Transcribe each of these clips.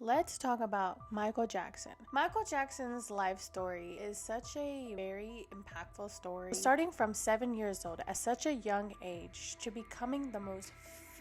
let's talk about Michael Jackson. Michael Jackson's life story is such a very impactful story. Starting from 7 years old at such a young age to becoming the most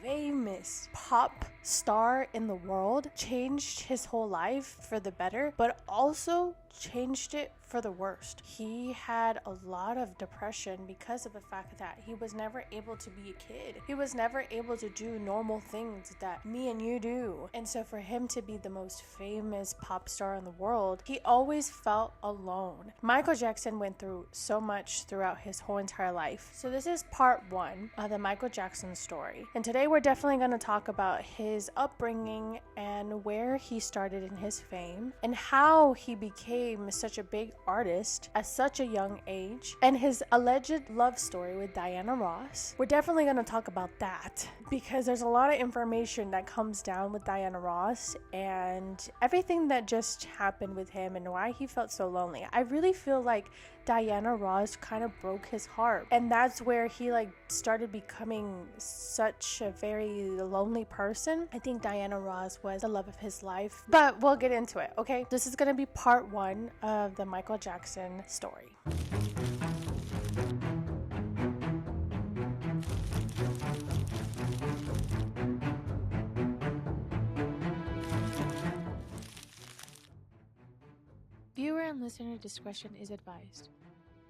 famous pop star in the world, changed his whole life for the better, but also changed it for the worst. He had a lot of depression because of the fact that he was never able to be a kid. He was never able to do normal things that me and you do. And so for him to be the most famous pop star in the world, he always felt alone. Michael Jackson went through so much throughout his whole entire life. So this is part 1 of the Michael Jackson story. And today we're definitely going to talk about his upbringing and where he started in his fame and how he became such a big artist at such a young age, and his alleged love story with Diana Ross. We're definitely going to talk about that because there's a lot of information that comes down with Diana Ross and everything that just happened with him and why he felt so lonely. I really feel like Diana Ross kind of broke his heart, and that's where he started becoming such a very lonely person. I think Diana Ross was the love of his life, but we'll get into it. Okay, this is going to be part 1 of the Michael Jackson story. Viewer and listener discretion is advised.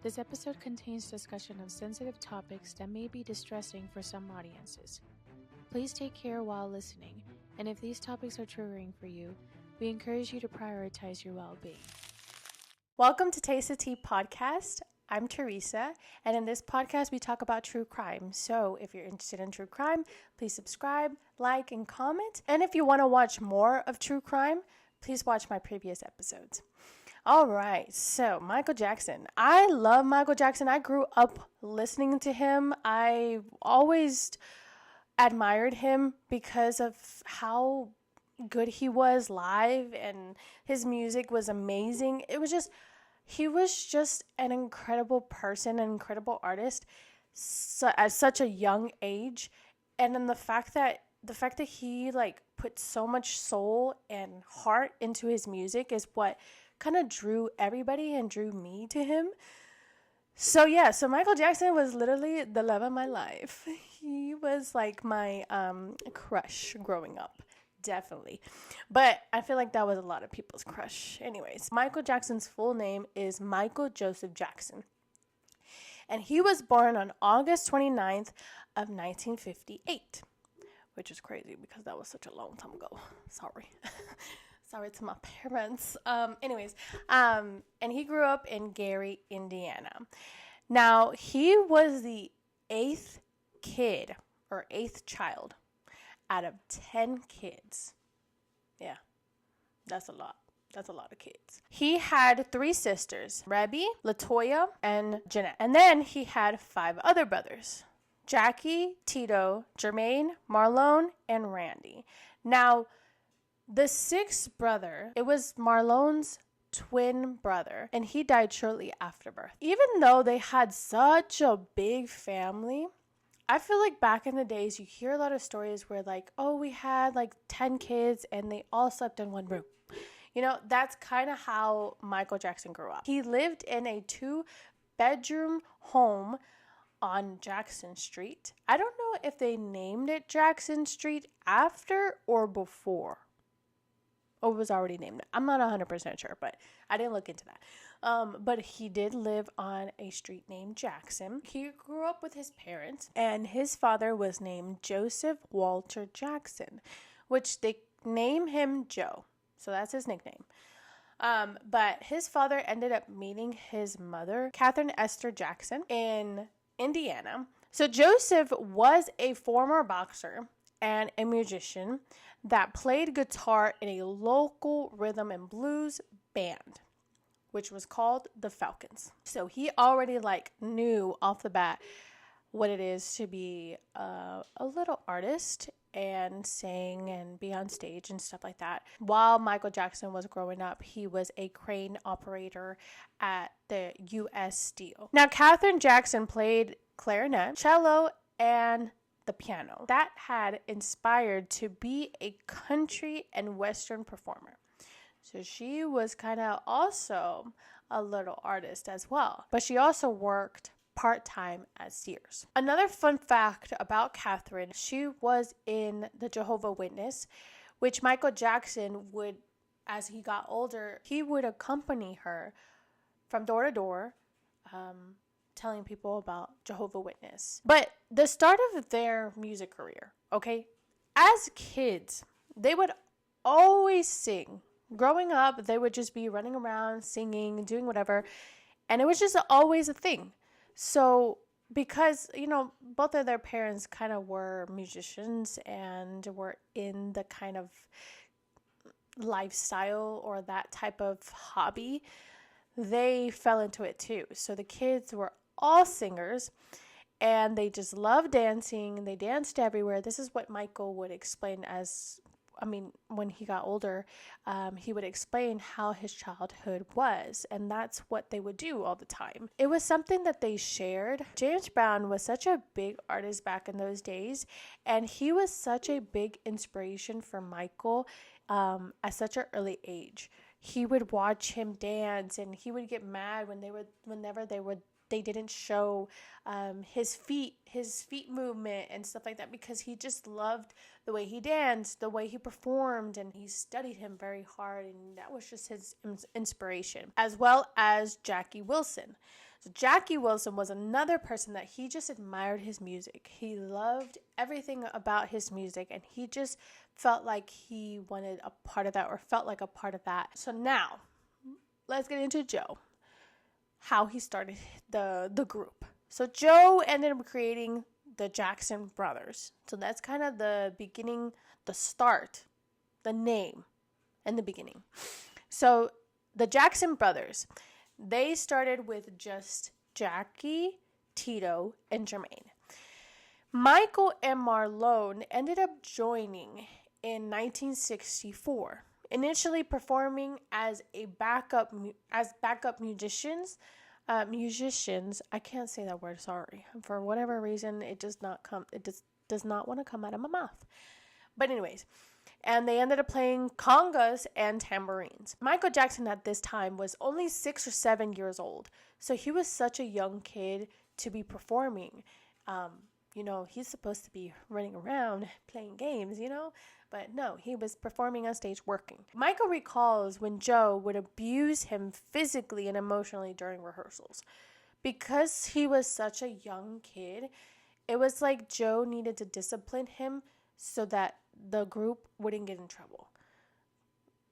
This episode contains discussion of sensitive topics that may be distressing for some audiences. Please take care while listening, and if these topics are triggering for you, we encourage you to prioritize your well-being. Welcome to Taste of Tea podcast. I'm Teresa, and in this podcast we talk about true crime. So if you're interested in true crime, please subscribe, like, and comment. And if you want to watch more of true crime, please watch my previous episodes. All right, so Michael Jackson. I love Michael Jackson. I grew up listening to him. I always admired him because of how good he was live, and his music was amazing. He was just an incredible person, an incredible artist at such a young age. And then the fact that he put so much soul and heart into his music is what kind of drew everybody and drew me to him. So Michael Jackson was literally the love of my life. He was like my crush growing up, definitely. But I feel like that was a lot of people's crush. Anyways, Michael Jackson's full name is Michael Joseph Jackson. And he was born on August 29th of 1958, which is crazy because that was such a long time ago. Sorry. Sorry to my parents. And he grew up in Gary, Indiana. Now, he was the 8th kid or 8th child out of 10 kids. Yeah, that's a lot. That's a lot of kids. He had 3 sisters, Rebby, Latoya, and Jeanette. And then he had 5 other brothers, Jackie, Tito, Jermaine, Marlon, and Randy. Now, the 6th brother, it was Marlon's twin brother, and he died shortly after birth. Even though they had such a big family, I feel like back in the days, you hear a lot of stories where we had 10 kids and they all slept in one room. You know, that's kind of how Michael Jackson grew up. He lived in a 2-bedroom home on Jackson Street. I don't know if they named it Jackson Street after or before. Or was already named it. I'm not 100% sure, but I didn't look into that. But he did live on a street named Jackson. He grew up with his parents, and his father was named Joseph Walter Jackson, which they name him Joe. So that's his nickname. But his father ended up meeting his mother, Catherine Esther Jackson, in Indiana. So Joseph was a former boxer and a musician that played guitar in a local rhythm and blues band, which was called the Falcons. So he already knew off the bat what it is to be a little artist and sing and be on stage and stuff like that. While Michael Jackson was growing up, he was a crane operator at the U.S. Steel. Now, Catherine Jackson played clarinet, cello, and the piano. That had inspired to be a country and Western performer. So she was kind of also a little artist as well. But she also worked part-time at Sears. Another fun fact about Catherine, she was in the Jehovah's Witness, which Michael Jackson would, as he got older, he would accompany her from door to door, telling people about Jehovah's Witness. But the start of their music career, okay, as kids, they would always sing. Growing up, they would just be running around, singing, doing whatever, and it was just always a thing. So because, both of their parents kind of were musicians and were in the kind of lifestyle or that type of hobby, they fell into it too. So the kids were all singers and they just loved dancing. They danced everywhere. This is what Michael would explain when he got older, he would explain how his childhood was, and that's what they would do all the time. It was something that they shared. James Brown was such a big artist back in those days, and he was such a big inspiration for Michael at such an early age. He would watch him dance, and he would get mad whenever they didn't show his feet movement and stuff like that, because he just loved the way he danced, the way he performed, and he studied him very hard, and that was just his inspiration, as well as Jackie Wilson. So Jackie Wilson was another person that he just admired his music. He loved everything about his music, and he just felt like he wanted a part of that, or felt like a part of that. So now, let's get into Joe. How he started the group. So Joe ended up creating the Jackson Brothers. So that's kind of the beginning, the start, the name, and the beginning. So the Jackson Brothers, they started with just Jackie, Tito, and Jermaine. Michael and Marlon ended up joining in 1964. Initially performing as backup musicians. I can't say that word, sorry. For whatever reason, it does not want to come out of my mouth. But anyways, and they ended up playing congas and tambourines. Michael Jackson at this time was only 6 or 7 years old. So he was such a young kid to be performing. He's supposed to be running around playing games, But no, he was performing on stage working. Michael recalls when Joe would abuse him physically and emotionally during rehearsals. Because he was such a young kid, it was like Joe needed to discipline him so that the group wouldn't get in trouble.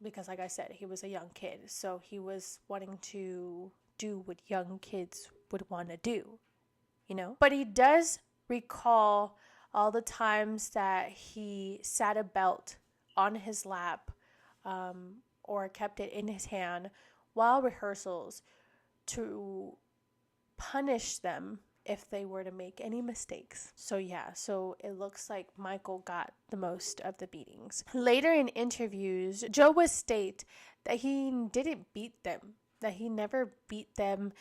Because like I said, he was a young kid, so he was wanting to do what young kids would want to do, But he does recall all the times that he sat a belt on his lap or kept it in his hand while rehearsals to punish them if they were to make any mistakes. So it looks like Michael got the most of the beatings. Later in interviews, Joe would state that he didn't beat them, that he never beat them,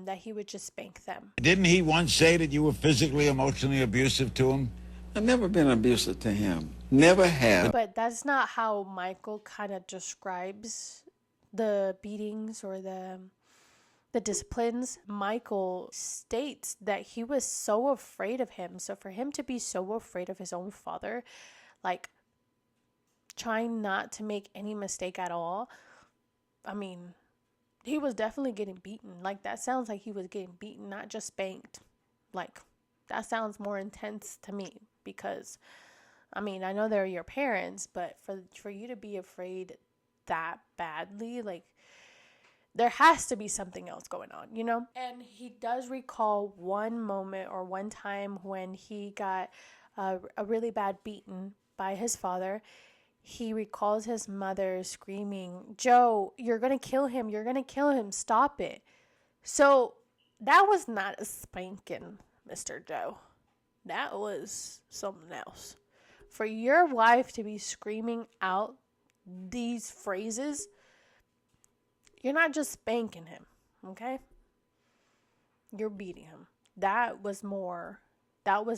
that he would just spank them. Didn't he once say that you were physically, emotionally abusive to him? I've never been abusive to him. Never have. But that's not how Michael kind of describes the beatings or the disciplines. Michael states that he was so afraid of him. So for him to be so afraid of his own father, like trying not to make any mistake at all, he was definitely getting beaten. Like, that sounds like he was getting beaten, not just spanked. Like, that sounds more intense to me because, I know they're your parents, but for you to be afraid that badly, like, there has to be something else going on, And he does recall one moment or one time when he got a really bad beating by his father. He recalls his mother screaming, "Joe, you're going to kill him. You're going to kill him. Stop it." So that was not a spanking, Mr. Joe. That was something else. For your wife to be screaming out these phrases, you're not just spanking him, okay? You're beating him. That was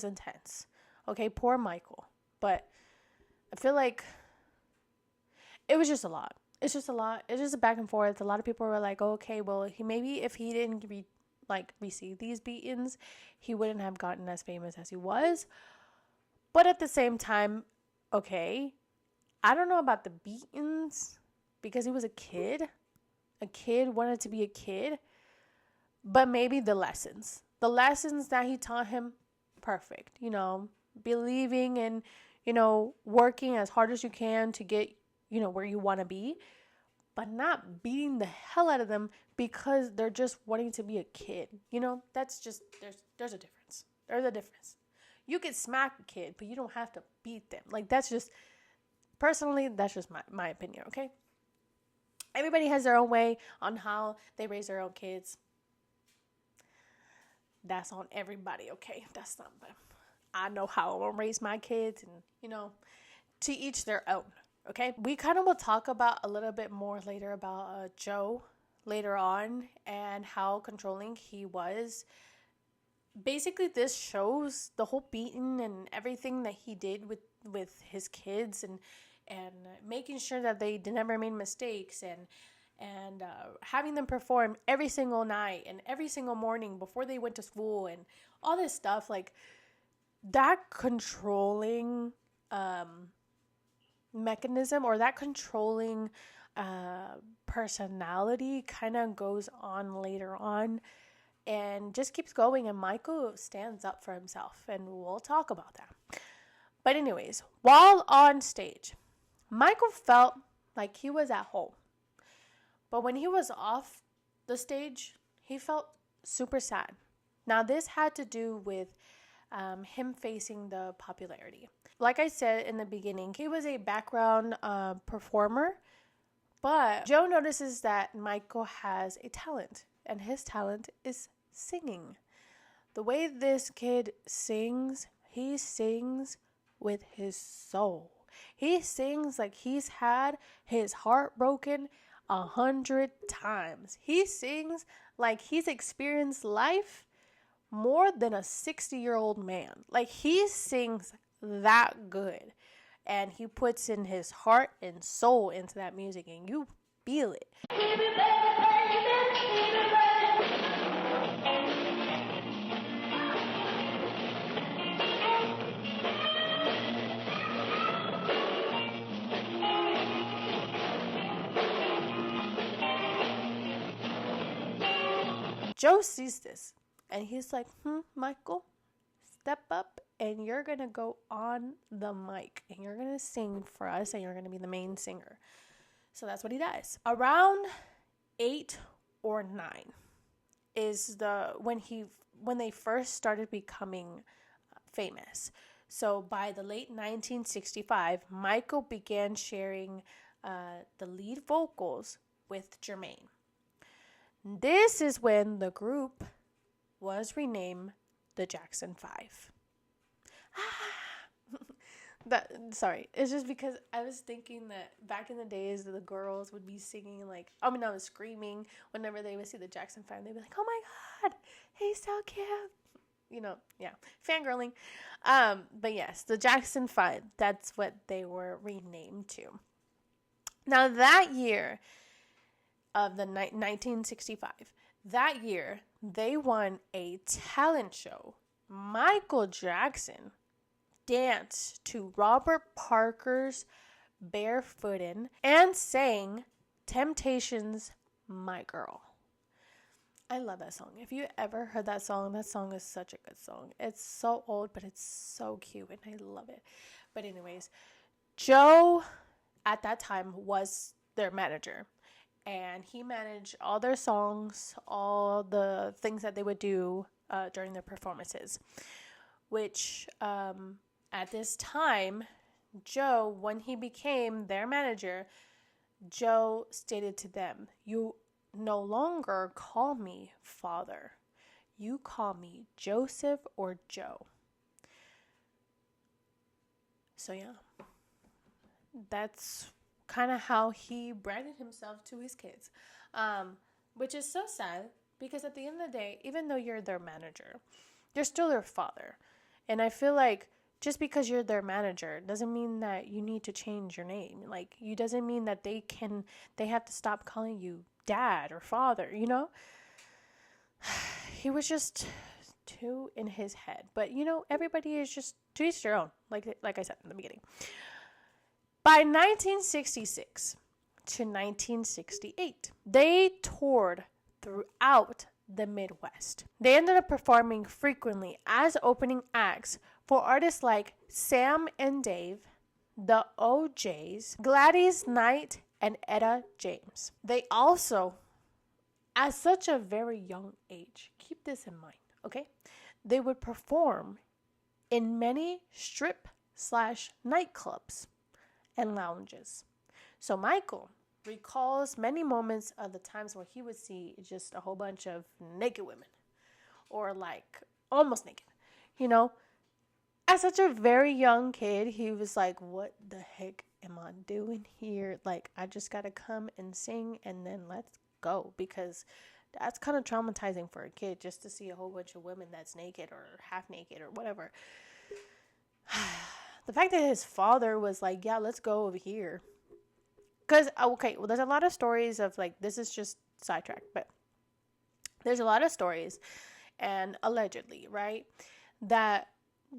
intense. Okay, poor Michael. But I feel like it was just a lot. It's just a lot. It's just a back and forth. A lot of people were like, oh, okay, well, if he didn't receive these beatings, he wouldn't have gotten as famous as he was. But at the same time, okay, I don't know about the beatings because he was a kid. A kid wanted to be a kid. But maybe the lessons that he taught him, perfect. Believing and, working as hard as you can to get, where you want to be. But not beating the hell out of them because they're just wanting to be a kid. That's just, there's a difference. There's a difference. You can smack a kid, but you don't have to beat them. Like, that's just, personally, that's just my opinion, okay? Everybody has their own way on how they raise their own kids. That's on everybody, okay? That's not, but I know how I'm gonna raise my kids, and, to each their own, okay? We kind of will talk about a little bit more later about Joe later on and how controlling he was. Basically, this shows the whole beating and everything that he did with his kids and making sure that they never made mistakes and having them perform every single night and every single morning before they went to school and all this stuff. Like, that controlling mechanism or that controlling personality kind of goes on later on and just keeps going, and Michael stands up for himself, and we'll talk about that. But anyways, while on stage, Michael felt like he was at home. But when he was off the stage, he felt super sad. Now, this had to do with him facing the popularity. Like I said in the beginning, he was a background performer, but Joe notices that Michael has a talent, and his talent is singing. The way this kid sings, he sings with his soul. He sings like he's had his heart broken 100 times. He sings like he's experienced life more than a 60-year-old man. Like, he sings that good. And he puts in his heart and soul into that music, and you feel it. Joe sees this, and he's like, Michael, step up, and you're going to go on the mic, and you're going to sing for us, and you're going to be the main singer. So that's what he does. Around 8 or 9 is when they first started becoming famous. So by the late 1965, Michael began sharing the lead vocals with Jermaine. This is when the group was renamed the Jackson 5. Sorry, it's just because I was thinking that back in the days the girls would be singing screaming whenever they would see the Jackson 5. They'd be like, oh my God, he's so cute. Fangirling. But yes, the Jackson 5, that's what they were renamed to. Now that year of the 1965, that year they won a talent show. Michael Jackson danced to Robert Parker's Barefootin' and sang Temptations' My Girl. I love that song. If you ever heard that song is such a good song. It's so old, but it's so cute, and I love it. But anyways, Joe at that time was their manager, and he managed all their songs, all the things that they would do during their performances, which at this time, Joe, when he became their manager, Joe stated to them, you no longer call me father. You call me Joseph or Joe. So yeah, that's kind of how he branded himself to his kids, which is so sad because at the end of the day, even though you're their manager, you're still their father. And I feel like just because you're their manager doesn't mean that you need to change your name. Like, you doesn't mean that they have to stop calling you dad or father, you know? He was just too in his head. But, you know, everybody is just to each their own, like I said in the beginning. By 1966 to 1968, they toured throughout the Midwest. They ended up performing frequently as opening acts for artists like Sam and Dave, the OJs, Gladys Knight, and Etta James. They also, at such a very young age, keep this in mind, okay? They would perform in many strip/nightclubs and lounges. So Michael recalls many moments of the times where he would see just a whole bunch of naked women, or like almost naked, you know. As such a very young kid, he was like, what the heck am I doing here? Like, I just gotta come and sing and then let's go, because that's kind of traumatizing for a kid, just to see a whole bunch of women that's naked or half naked or whatever. The fact that his father was like, yeah, let's go over here. Because, okay, well, there's a lot of stories of, like, this is just sidetracked, but there's a lot of stories, and allegedly, right, that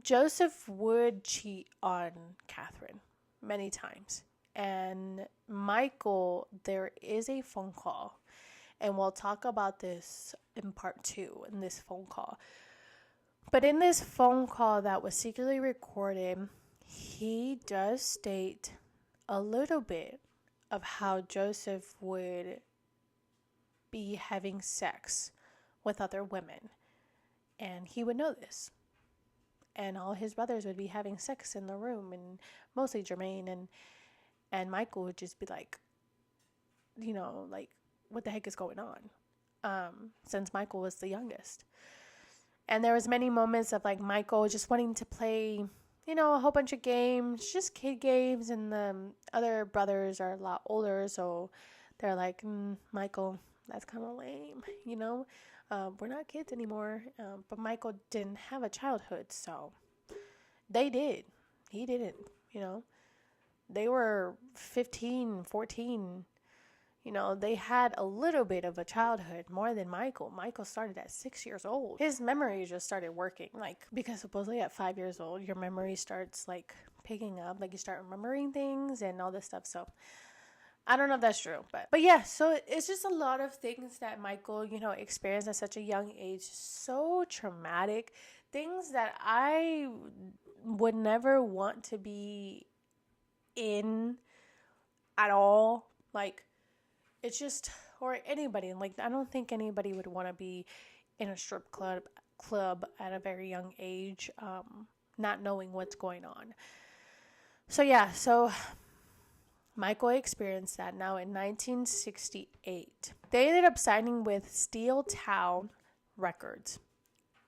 Joseph would cheat on Catherine many times. And Michael, there is a phone call, and we'll talk about this in part 2 in this phone call. But in this phone call that was secretly recorded, he does state a little bit of how Joseph would be having sex with other women. And he would know this. And all his brothers would be having sex in the room, and mostly Jermaine, and Michael would just be like, you know, like, what the heck is going on? Since Michael was the youngest. And there was many moments of, like, Michael just wanting to play, you know, a whole bunch of games, just kid games, and the other brothers are a lot older, so they're like, Michael, that's kind of lame, you know? We're not kids anymore. But Michael didn't have a childhood, so they did. He didn't, you know? They were 15, 14. You know, they had a little bit of a childhood, more than Michael. Michael started at 6 years old. His memory just started working, like, because supposedly at 5 years old, your memory starts, like, picking up. Like, you start remembering things and all this stuff, so I don't know if that's true, but yeah, so it's just a lot of things that Michael, you know, experienced at such a young age. So traumatic. Things that I would never want to be in at all. Like, it's just, or anybody, like, I don't think anybody would want to be in a strip club at a very young age, not knowing what's going on. So yeah, so Michael experienced that. Now in 1968, they ended up signing with Steel Town Records,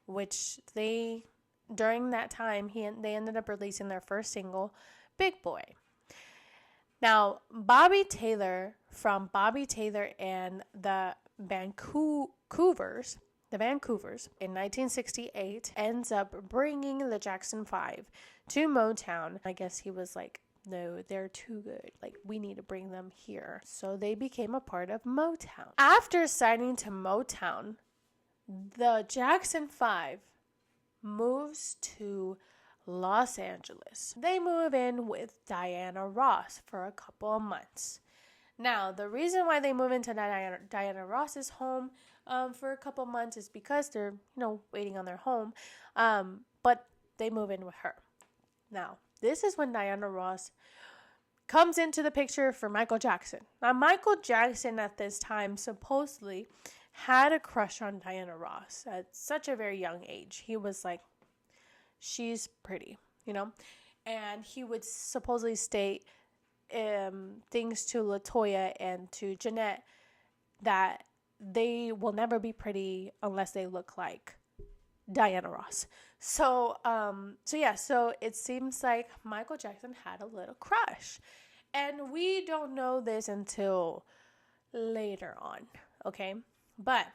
which during that time, they ended up releasing their first single, Big Boy. Now, Bobby Taylor from Bobby Taylor and the Vancouvers in 1968 ends up bringing the Jackson 5 to Motown. I guess he was like, no, they're too good. Like, we need to bring them here. So they became a part of Motown. After signing to Motown, the Jackson 5 moves to Los Angeles. They move in with Diana Ross for a couple of months. Now, the reason why they move into Diana Ross's home for a couple of months is because they're, you know, waiting on their home. But they move in with her. Now, this is when Diana Ross comes into the picture for Michael Jackson. Now, Michael Jackson at this time supposedly had a crush on Diana Ross at such a very young age. He was like, she's pretty, you know? And he would supposedly state things to LaToya and to Jeanette that they will never be pretty unless they look like Diana Ross. So it seems like Michael Jackson had a little crush. And we don't know this until later on, okay? But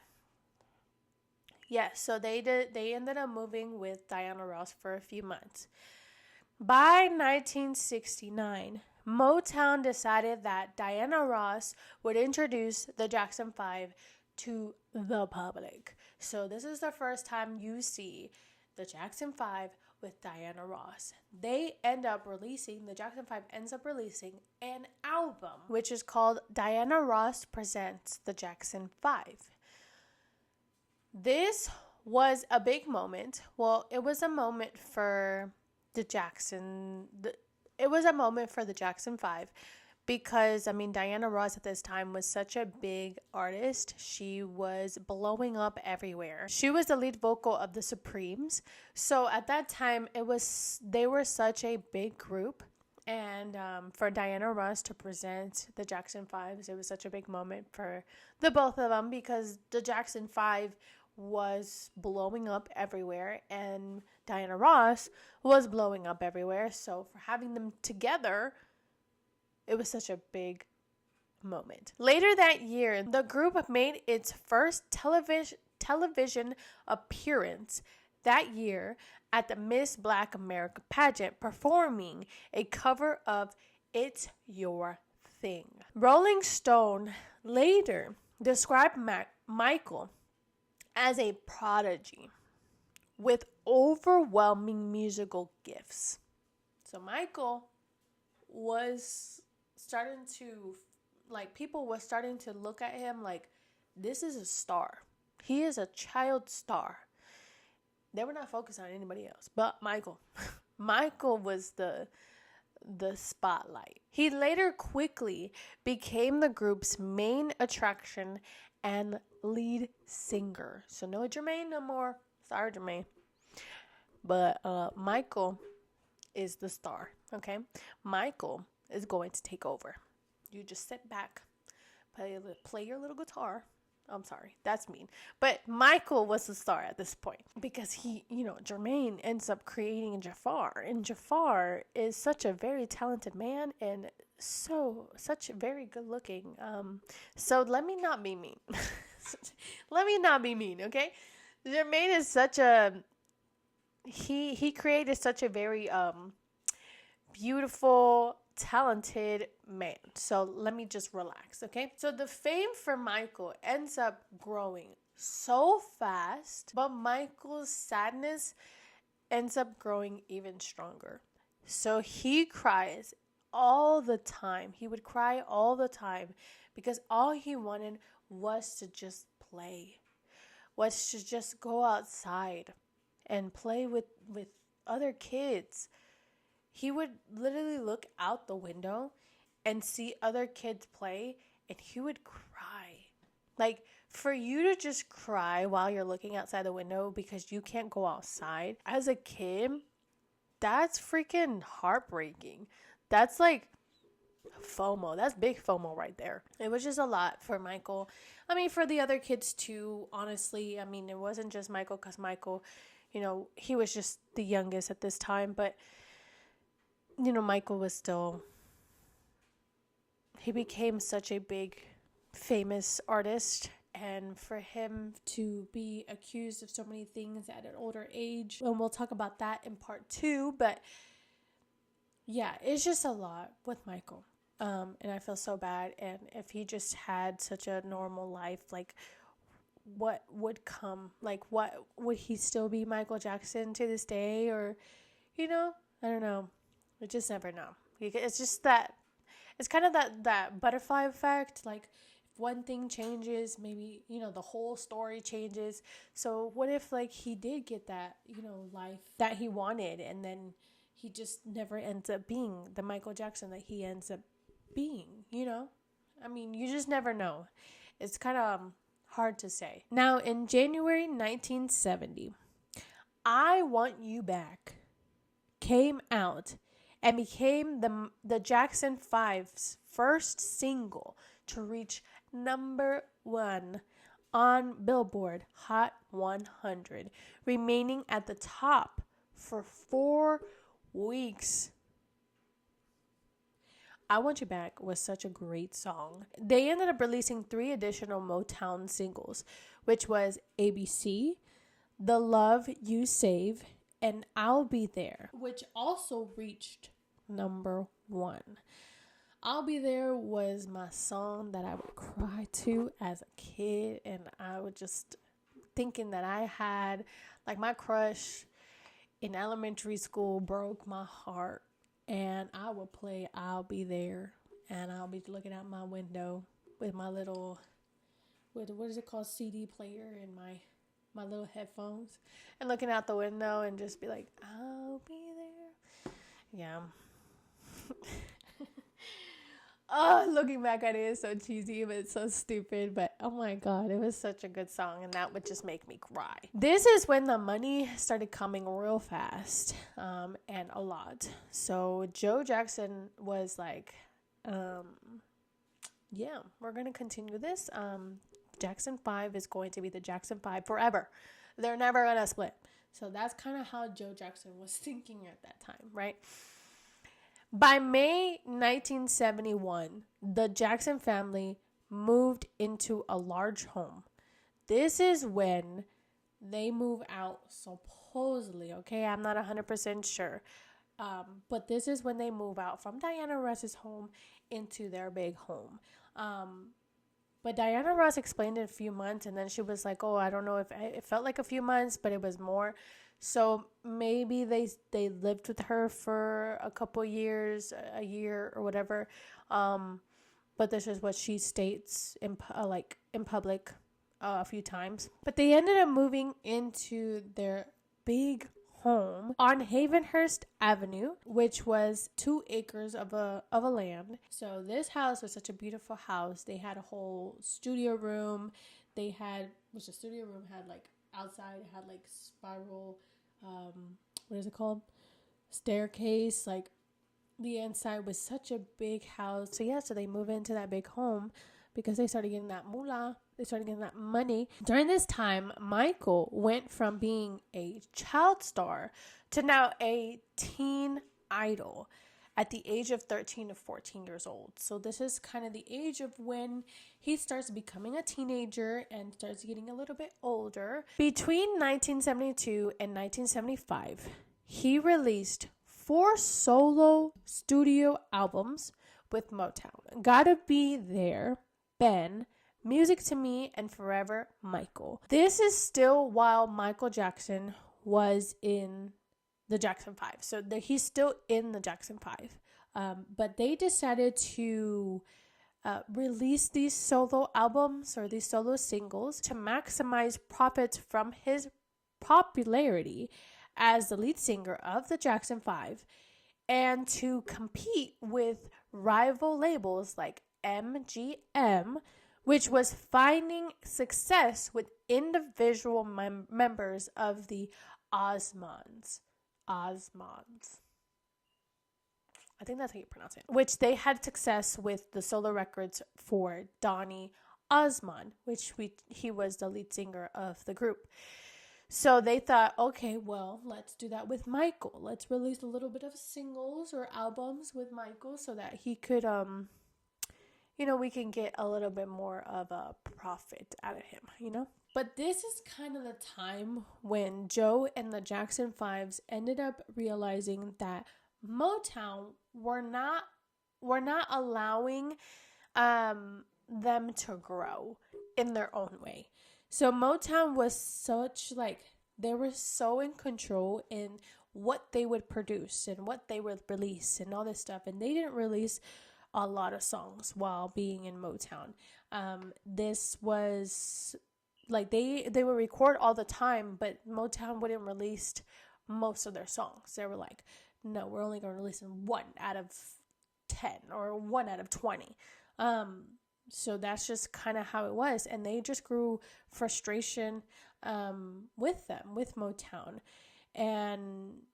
yes, so they ended up moving with Diana Ross for a few months. By 1969, Motown decided that Diana Ross would introduce the Jackson 5 to the public. So this is the first time you see the Jackson 5 with Diana Ross. The Jackson 5 ends up releasing an album, which is called Diana Ross Presents the Jackson 5. This was a big moment. Well, it was a moment for the Jackson 5 because, Diana Ross at this time was such a big artist. She was blowing up everywhere. She was the lead vocal of the Supremes. So at that time, they were such a big group. And for Diana Ross to present the Jackson 5s, it was such a big moment for the both of them because the Jackson 5 was blowing up everywhere and Diana Ross was blowing up everywhere. So for having them together, it was such a big moment. Later that year, the group made its first television appearance that year at the Miss Black America pageant, performing a cover of It's Your Thing. Rolling Stone later described Michael as a prodigy with overwhelming musical gifts. So Michael was starting to, people were starting to look at him like, this is a star. He is a child star. They were not focused on anybody else but Michael. Michael was the spotlight. He later quickly became the group's main attraction and lead singer. So no Jermaine no more. Sorry, Jermaine. But Michael is the star, okay? Michael is going to take over. You just sit back, play your little guitar. I'm sorry, that's mean. But Michael was the star at this point because Jermaine ends up creating Jafar. And Jafar is such a very talented man and such very good looking. So let me not be mean. Okay? Jermaine is such a... He created such a very beautiful, talented man. So let me just relax, okay? So the fame for Michael ends up growing so fast, but Michael's sadness ends up growing even stronger. So he cries all the time. He would cry all the time because all he wanted was to just play, was to just go outside and play with other kids. He would literally look out the window and see other kids play, and he would cry. Like, for you to just cry while you're looking outside the window because you can't go outside, as a kid, that's freaking heartbreaking. That's like FOMO. That's big FOMO right there. It was just a lot for Michael. For the other kids too, honestly. It wasn't just Michael because Michael, he was just the youngest at this time, but Michael was still, he became such a big, famous artist. And for him to be accused of so many things at an older age, and we'll talk about that in part 2. But yeah, it's just a lot with Michael. And I feel so bad. And if he just had such a normal life, what would come? What would he still be Michael Jackson to this day? Or, I don't know. We just never know. It's just that, it's kind of that butterfly effect. If one thing changes, maybe, the whole story changes. So what if he did get that, life that he wanted, and then he just never ends up being the Michael Jackson that he ends up being, you just never know. It's kind of hard to say. Now, in January 1970, I Want You Back came out and became the Jackson 5's first single to reach number 1 on Billboard Hot 100, remaining at the top for 4 weeks. I Want You Back was such a great song. They ended up releasing 3 additional Motown singles, which was ABC, The Love You Save, and I'll Be There, which also reached number 1. I'll Be There was my song that I would cry to as a kid, and I would just thinking that I had like my crush in elementary school broke my heart, and I would play I'll Be There, and I'll be looking out my window with my little, with what is it called, CD player, and my little headphones, and looking out the window and just be like, I'll be there. Yeah. Oh, looking back at it is so cheesy, but it's so stupid. But oh my God, it was such a good song, and that would just make me cry. This is when the money started coming real fast, and a lot. So Joe Jackson was like, yeah, we're going to continue this. Jackson 5 is going to be the Jackson 5 forever. They're never going to split. So that's kind of how Joe Jackson was thinking at that time, right? By May 1971, the Jackson family moved into a large home. This is when they move out, supposedly, okay? I'm not 100% sure. But this is when they move out from Diana Ross's home into their big home. But Diana Ross explained in a few months, and then she was like, oh, I don't know if it felt like a few months, but it was more. So maybe they lived with her for a couple years, a year or whatever. But this is what she states in public a few times. But they ended up moving into their big home on Havenhurst Avenue, which was 2 acres of a land. So this house was such a beautiful house. They had a whole studio room. Which the studio room had like outside, it had like spiral, what is it called? Staircase. Like the inside was such a big house. So yeah, so they move into that big home because they started getting that moolah. They started getting that money. During this time, Michael went from being a child star to now a teen idol at the age of 13 to 14 years old. So this is kind of the age of when he starts becoming a teenager and starts getting a little bit older. Between 1972 and 1975, he released 4 solo studio albums with Motown. Gotta Be There, Ben, Music to Me, and Forever Michael. This is still while Michael Jackson was in the Jackson 5. So he's still in the Jackson 5. But they decided to release these solo albums or these solo singles to maximize profits from his popularity as the lead singer of the Jackson 5 and to compete with rival labels like MGM, which was finding success with individual members of the Osmonds. I think that's how you pronounce it. Which they had success with the solo records for Donny Osmond, which he was the lead singer of the group. So they thought, okay, well, let's do that with Michael. Let's release a little bit of singles or albums with Michael so that he could, we can get a little bit more of a profit out of him, But this is kind of the time when Joe and the Jackson 5s ended up realizing that Motown were not allowing them to grow in their own way. So Motown was they were so in control in what they would produce and what they would release and all this stuff. And they didn't release a lot of songs while being in Motown. This was like they would record all the time, but Motown wouldn't release most of their songs. They were like, no, we're only going to release 1 out of 10 or 1 out of 20. So that's just kind of how it was. And they just grew frustration with Motown. And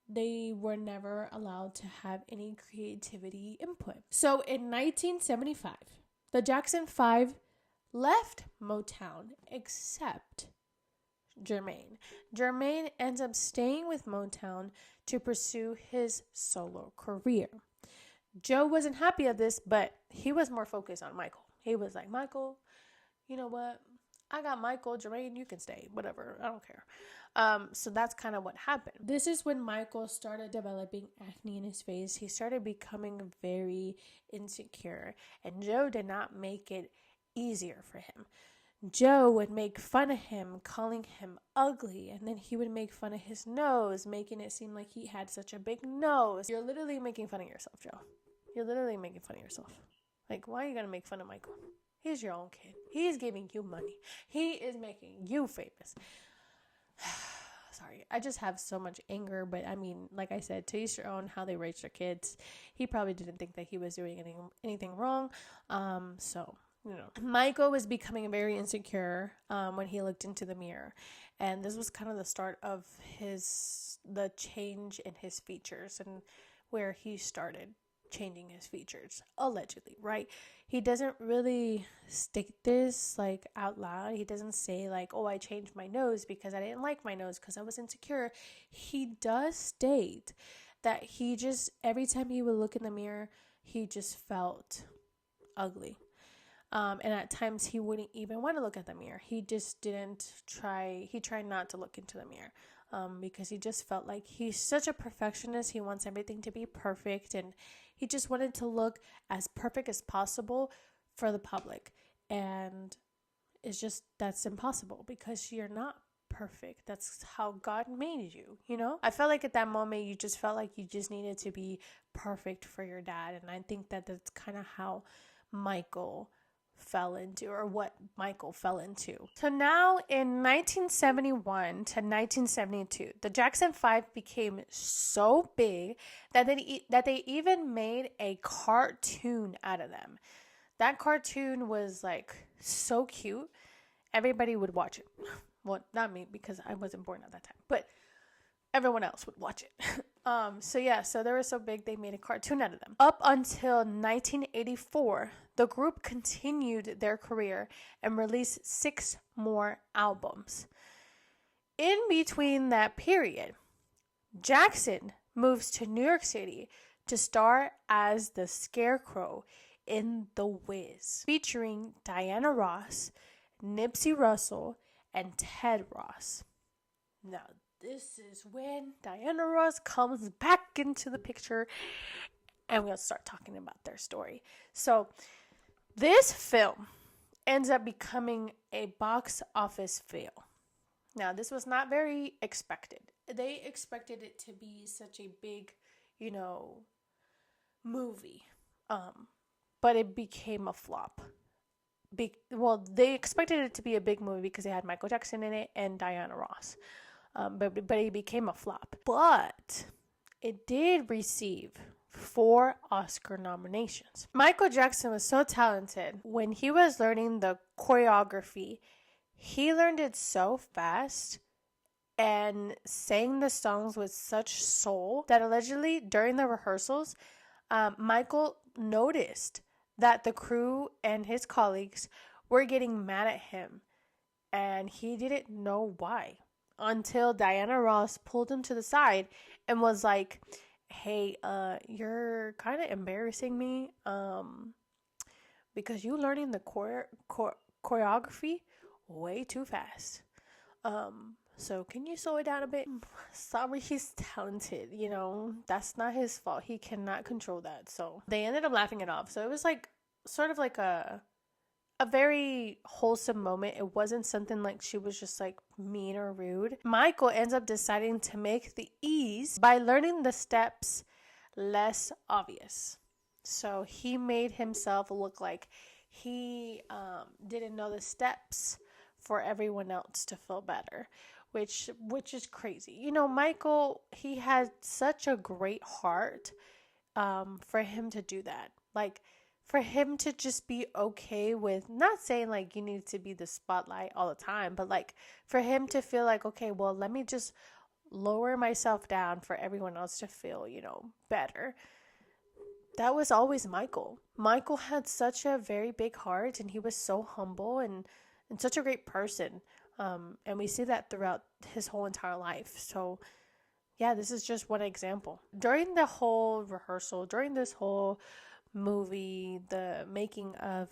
they were never allowed to have any creativity input. So in 1975, the Jackson 5 left Motown except Jermaine. Jermaine ends up staying with Motown to pursue his solo career. Joe wasn't happy at this, but he was more focused on Michael. He was like, Michael, you know what? I got Michael, Jermaine, you can stay, whatever, I don't care. So that's kind of what happened. This is when Michael started developing acne in his face. He started becoming very insecure, and Joe did not make it easier for him. Joe would make fun of him, calling him ugly, and then he would make fun of his nose, making it seem like he had such a big nose. You're literally making fun of yourself, Joe. You're literally making fun of yourself. Like, why are you going to make fun of Michael? He's your own kid. He's giving you money. He is making you famous. Sorry, I just have so much anger, but I mean, like I said, to each your own, how they raise their kids. He probably didn't think that he was doing anything wrong. So, you know, Michael was becoming very insecure when he looked into the mirror. And this was kind of the start of the change in his features and where he started changing his features, allegedly, right? He doesn't really state this like out loud. He doesn't say like, oh, I changed my nose because I didn't like my nose because I was insecure. He does state that he just, every time he would look in the mirror, he just felt ugly. And at times he wouldn't even want to look at the mirror. He just he tried not to look into the mirror. Because he just felt like he's such a perfectionist. He wants everything to be perfect, and he just wanted to look as perfect as possible for the public. And it's just, that's impossible because you're not perfect. That's how God made you, you know? I felt like at that moment you just felt like you just needed to be perfect for your dad. And I think that that's kind of how Michael fell into, or what Michael fell into. So now in 1971 to 1972, the Jackson 5 became so big that they even made a cartoon out of them. That cartoon was like so cute. Everybody would watch it. Well, not me because I wasn't born at that time, but everyone else would watch it. So they were so big they made a cartoon out of them. Up until 1984, the group continued their career and released 6 more albums. In between that period, Jackson moves to New York City to star as the Scarecrow in The Wiz, featuring Diana Ross, Nipsey Russell, and Ted Ross. Now, this is when Diana Ross comes back into the picture and we'll start talking about their story. So this film ends up becoming a box office fail. Now, this was not very expected. They expected it to be such a big, movie. But it became a flop. They expected it to be a big movie because they had Michael Jackson in it and Diana Ross. But it became a flop. But it did receive 4 Oscar nominations. Michael Jackson was so talented. When he was learning the choreography, he learned it so fast and sang the songs with such soul that allegedly during the rehearsals, Michael noticed that the crew and his colleagues were getting mad at him, and he didn't know why until Diana Ross pulled him to the side and was like, hey, you're kind of embarrassing me because you learning the choreography way too fast. So can you slow it down a bit? Sorry, he's talented, that's not his fault. He cannot control that. So they ended up laughing it off. So it was like sort of like a very wholesome moment. It wasn't something like she was just like mean or rude. Michael ends up deciding to make the ease by learning the steps less obvious. So he made himself look like he didn't know the steps for everyone else to feel better, which is crazy. Michael, he had such a great heart for him to do that. Like, for him to just be okay with, not saying like you need to be the spotlight all the time, but like for him to feel like, okay, well, let me just lower myself down for everyone else to feel, better. That was always Michael. Michael had such a very big heart, and he was so humble and such a great person. And we see that throughout his whole entire life. So yeah, this is just one example. During the whole rehearsal, during this whole movie, the making of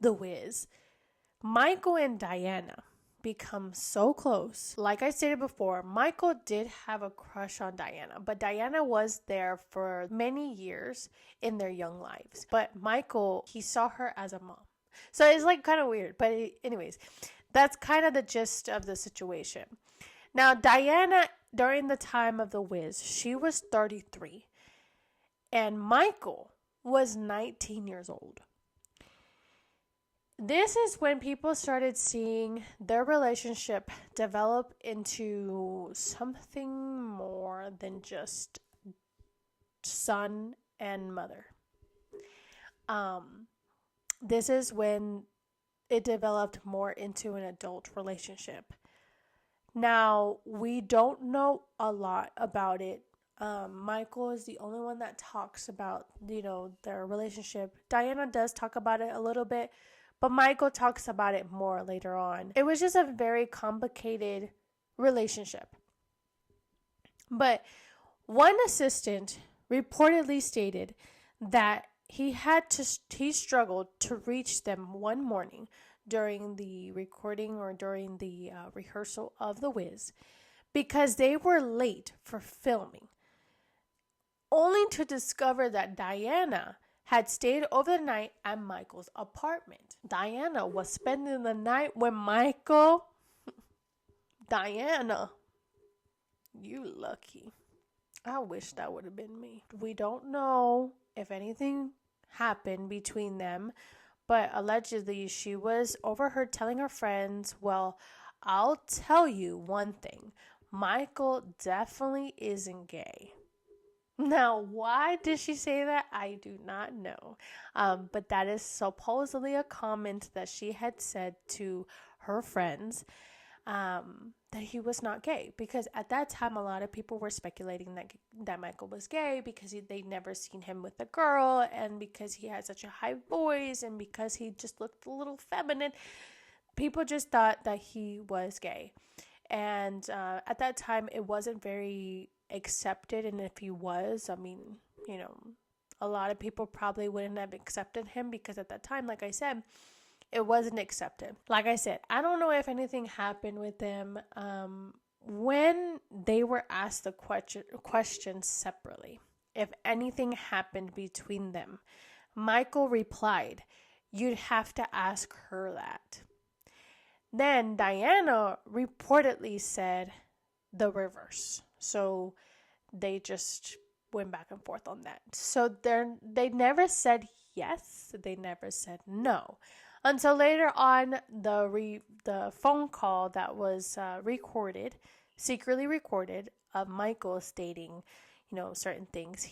The Wiz, Michael and Diana become so close. Like I stated before, Michael did have a crush on Diana, but Diana was there for many years in their young lives. But Michael, he saw her as a mom. So it's like kind of weird. But anyways, that's kind of the gist of the situation. Now, Diana, during the time of the Wiz, she was 33. And Michael was 19 years old. This is when people started seeing their relationship develop into something more than just son and mother. This is when it developed more into an adult relationship. Now, we don't know a lot about it. Michael is the only one that talks about, their relationship. Diana does talk about it a little bit, but Michael talks about it more later on. It was just a very complicated relationship. But one assistant reportedly stated that he struggled to reach them one morning during the recording or during the rehearsal of The Wiz because they were late for filming, only to discover that Diana had stayed over the night at Michael's apartment. Diana was spending the night with Michael. Diana, you lucky. I wish that would have been me. We don't know if anything happened between them, but allegedly she was overheard telling her friends, well, I'll tell you one thing. Michael definitely isn't gay. Now, why did she say that? I do not know. But that is supposedly a comment that she had said to her friends, that he was not gay. Because at that time, a lot of people were speculating that Michael was gay because they'd never seen him with a girl, and because he had such a high voice, and because he just looked a little feminine. People just thought that he was gay. And at that time, it wasn't very accepted, and if he was, a lot of people probably wouldn't have accepted him because at that time, like I said, it wasn't accepted. Like I said, I don't know if anything happened with them. When they were asked the question separately, if anything happened between them, Michael replied, "You'd have to ask her that." Then Diana reportedly said the reverse. So they just went back and forth on that. So they never said yes. They never said no. Until later on, the phone call that was secretly recorded, of Michael stating, certain things.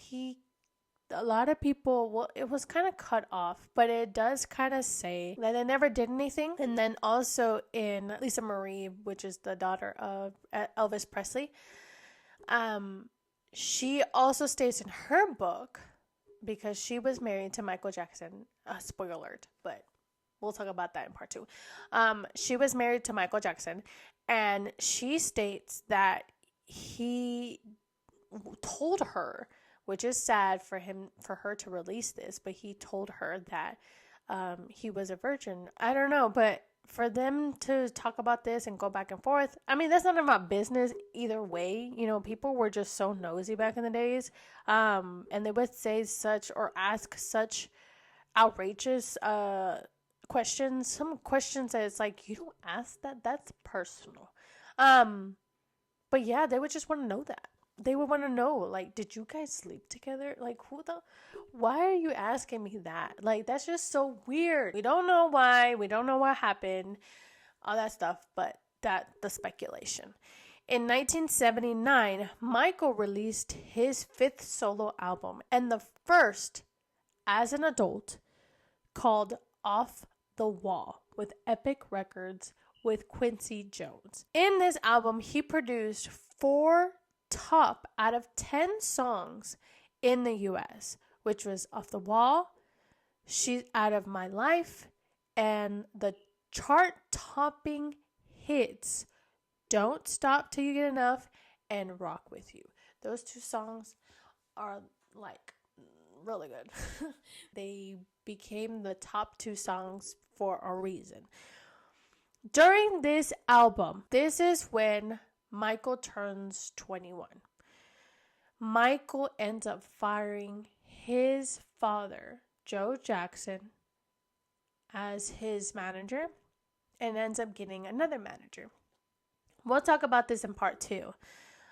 A lot of people, well, it was kind of cut off, but it does kind of say that they never did anything. And then also in Lisa Marie, which is the daughter of Elvis Presley, she also states in her book, because she was married to Michael Jackson, spoiler alert, but we'll talk about that in part 2. She was married to Michael Jackson, and she states that he told her, which is sad for her to release this, but he told her that he was a virgin. I don't know, but for them to talk about this and go back and forth, that's none of my business either way. People were just so nosy back in the days, and they would say such or ask such outrageous questions. Some questions that it's like, you don't ask that, that's personal. But yeah, they would just want to know that. They would want to know, like, did you guys sleep together? Like, why are you asking me that? Like, that's just so weird. We don't know why. We don't know what happened. All that stuff, but the speculation. In 1979, Michael released his 5th solo album, and the first as an adult, called Off the Wall with Epic Records with Quincy Jones. In this album, he produced 4 top out of 10 songs in the US, which was Off the Wall, She's Out of My Life, and the chart-topping hits Don't Stop Till You Get Enough and Rock With You. Those 2 songs are like really good. They became the top 2 songs for a reason. During this album, this is when Michael turns 21. Michael ends up firing his father, Joe Jackson, as his manager and ends up getting another manager. We'll talk about this in part 2.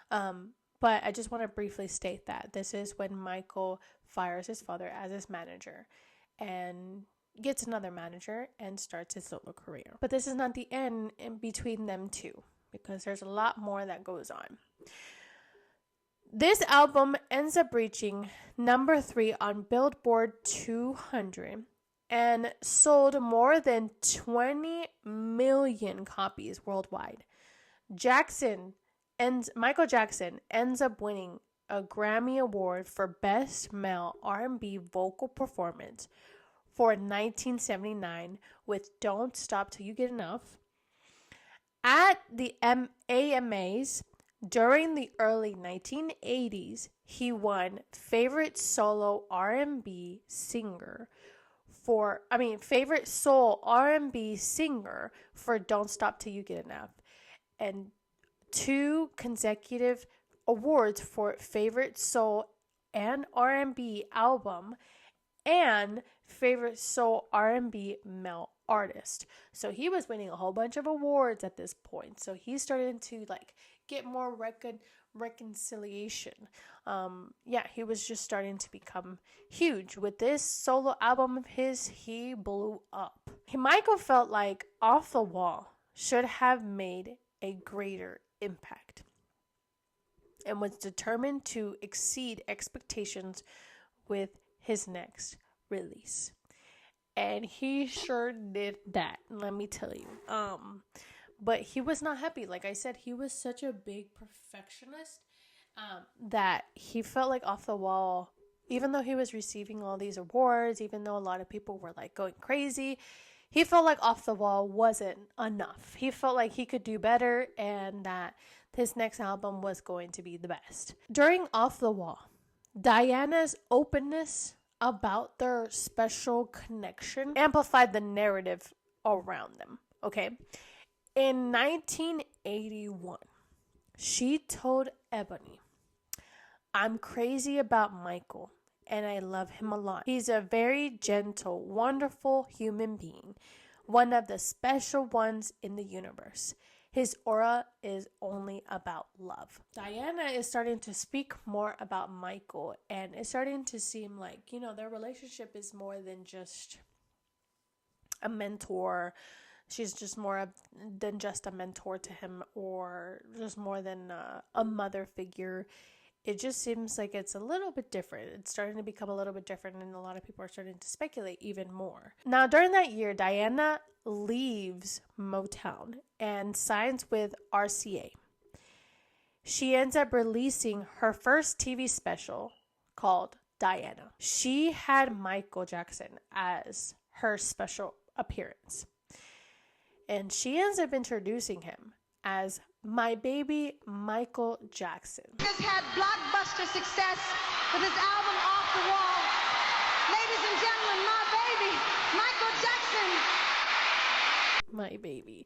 But I just want to briefly state that this is when Michael fires his father as his manager and gets another manager and starts his solo career. But this is not the end in between them two, because there's a lot more that goes on. This album ends up reaching number 3 on Billboard 200 and sold more than 20 million copies worldwide. Michael Jackson ends up winning a Grammy Award for Best Male R&B Vocal Performance for 1979 with Don't Stop Till You Get Enough. At the AMAs during the early 1980s, he won Favorite Soul R&B Singer for Don't Stop Till You Get Enough, and 2 consecutive awards for Favorite Soul and R&B Album and Favorite Soul R&B Male Artist. So he was winning a whole bunch of awards at this point. So he started to get more reconciliation. He was just starting to become huge. With this solo album of his, he blew up. Michael felt like Off the Wall should have made a greater impact and was determined to exceed expectations with his next release. And he sure did that, let me tell you. But he was not happy. Like I said, he was such a big perfectionist that he felt like Off the Wall, even though he was receiving all these awards, even though a lot of people were going crazy, he felt like Off the Wall wasn't enough. He felt like he could do better and that his next album was going to be the best. During Off the Wall, Diana's openness about their special connection amplified the narrative around them, okay? In 1981, she told Ebony, "I'm crazy about Michael, and I love him a lot. He's a very gentle, wonderful human being, one of the special ones in the universe. His aura is only about love." Diana is starting to speak more about Michael, and it's starting to seem like, their relationship is more than just a mentor. She's just more than just a mentor to him, or just more than a mother figure. It just seems like it's a little bit different. It's starting to become a little bit different, and a lot of people are starting to speculate even more. Now, during that year, Diana leaves Motown and signs with RCA. She ends up releasing her first TV special called Diana. She had Michael Jackson as her special appearance. And she ends up introducing him as my baby Michael Jackson. He has had blockbuster success with his album Off the Wall. Ladies and gentlemen, my baby, Michael Jackson. My baby.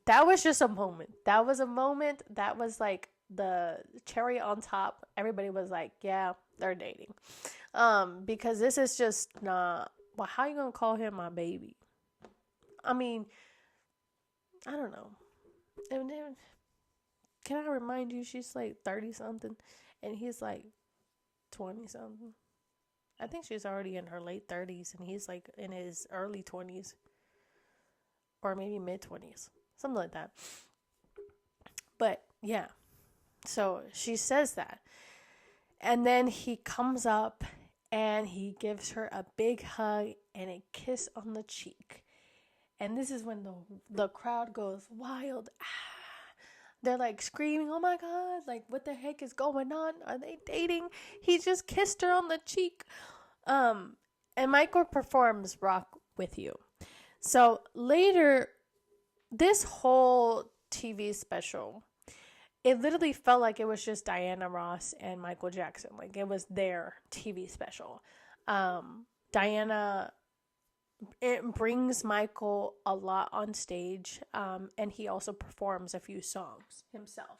That was just a moment. That was a moment that was like the cherry on top. Everybody was like, yeah, they're dating. Because this is just not, well, how you gonna call him my baby? I mean, I don't know. Can I remind you, she's like 30 something and he's like 20 something. I think she's already in her late 30s and he's like in his early 20s or maybe mid 20s, something like that. But yeah, so she says that. And then he comes up and he gives her a big hug and a kiss on the cheek. And this is when the crowd goes wild. They're like screaming, "Oh my God, like what the heck is going on? Are they dating? He just kissed her on the cheek." And Michael performs Rock With You. So later, this whole TV special, it literally felt like it was just Diana Ross and Michael Jackson. Like it was their TV special. Diana it brings Michael a lot on stage, and he also performs a few songs himself.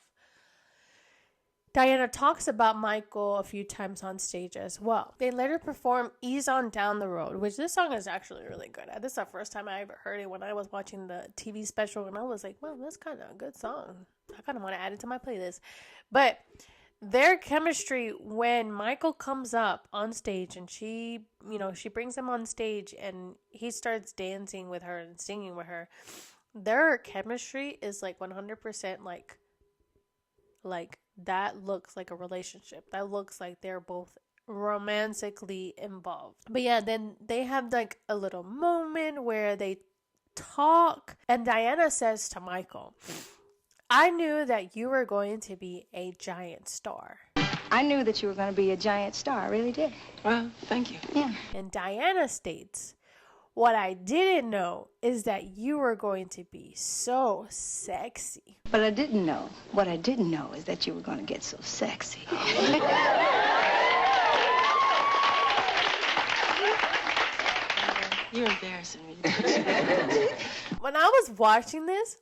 Diana talks about Michael a few times on stage as well. They later perform Ease On Down the Road, which this song is actually really good. This is the first time I ever heard it when I was watching the TV special, and I was like, well, that's kind of a good song. I kind of want to add it to my playlist. But their chemistry, when Michael comes up on stage and she brings him on stage and he starts dancing with her and singing with her, their chemistry is like 100% like that looks like a relationship. That looks like they're both romantically involved. But yeah, then they have like a little moment where they talk, and Diana says to Michael, I knew that you were going to be a giant star. I knew that you were going to be a giant star. I really did. Well, thank you. Yeah. And Diana states, what I didn't know is that you were going to be so sexy. But I didn't know. What I didn't know is that you were going to get so sexy. You're embarrassing me. When I was watching this,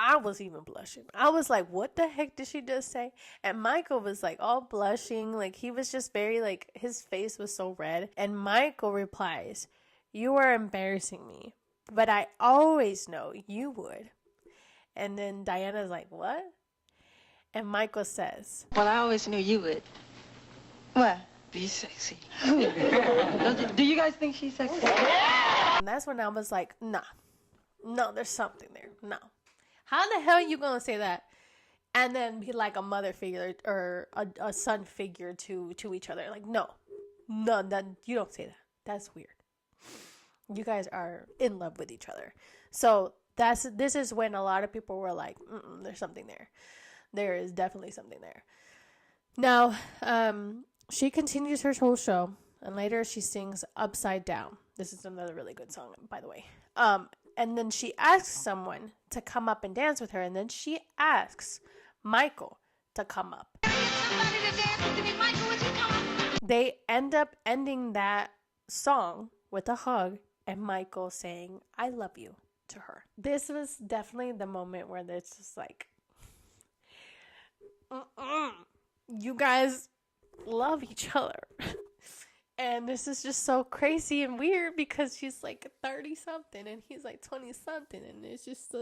I was even blushing. I was like, what the heck did she just say? And Michael was like all blushing. Like he was just very like, his face was so red. And Michael replies, you are embarrassing me, but I always know you would. And then Diana's like, what? And Michael says, Well, I always knew you would. What? Be sexy. Do you guys think she's sexy? and that's when I was like, nah, no, there's something there. No. How the hell are you going to say that and then be like a mother figure or a son figure to each other? Like, no, you don't say that. That's weird. You guys are in love with each other. So this is when a lot of people were like, there's something there. There is definitely something there. Now, she continues her whole show, and later she sings Upside Down. This is another really good song, by the way. And then she asks someone to come up and dance with her. And then she asks Michael to come up. They end up ending that song with a hug and Michael saying, I love you to her. This was definitely the moment where it's just like, you guys love each other. And this is just so crazy and weird because she's like 30 something and he's like 20 something. And it's just,